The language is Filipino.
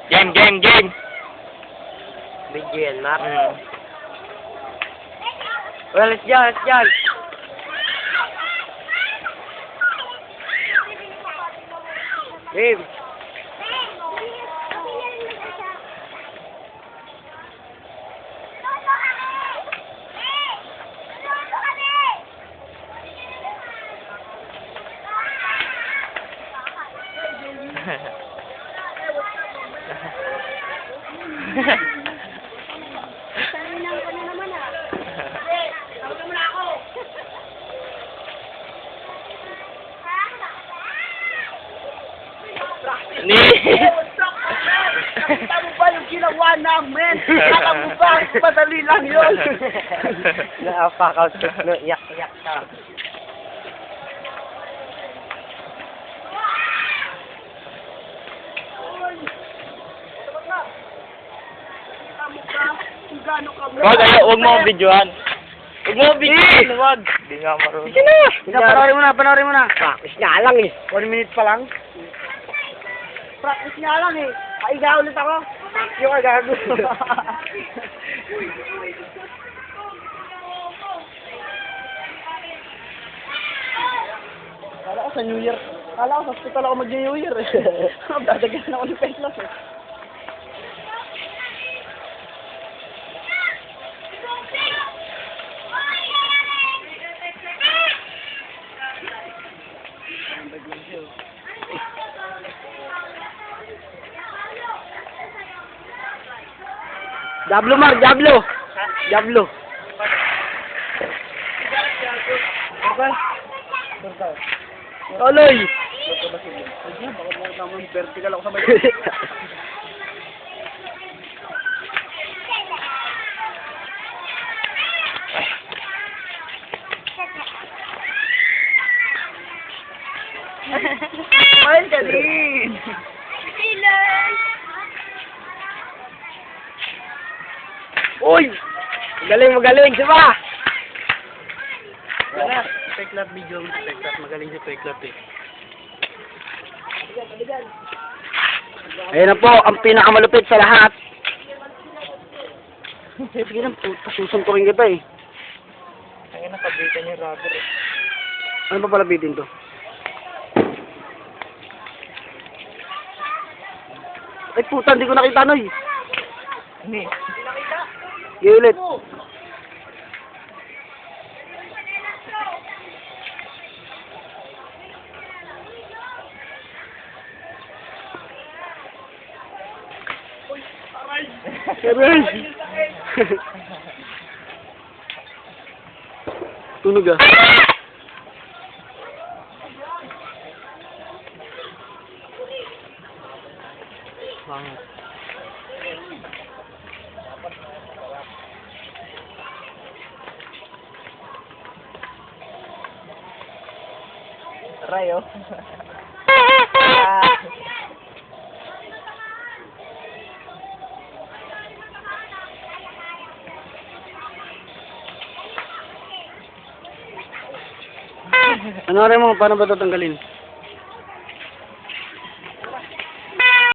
Game. Bigyan, map. Well, let's go. Game. Sabihan ko na naman ah. Tawag mo na ako. Ni. Nakita mo ba yung ginawa namin? Alam mo ba? Madali lang yun. Nakapakaw. Iyak ka. Huwag mo akong videoan. Huwag. Hindi nga marunong. Panoorin mo na. Practice nga lang eh. 1 minute pa lang. Practice nga lang eh. Paiga ulit ako. Yung agago. Kala ko sa New Year. Kala ko sa hospital ako mag-New Year eh. Dadagyan ako ng pesos eh. Diablo, Mar, Diablo. Oloy. Vertical ako sa may. Ay, galing. Uy! Magaling, di ba? Wala. Peklat video. Magaling si Peklat eh. Ayan na po, ang pinakamalupit sa lahat. Sige na, susuntukin kita eh. Ang nakabitan niya rubber eh. Ano pa pala bitin to? Ay puta, hindi ko nakita Noy. Hindi. Sige ulit. Aray! Tunog ah. Bangot. Aray oh. Ano rin mo, paano ba tatanggalin?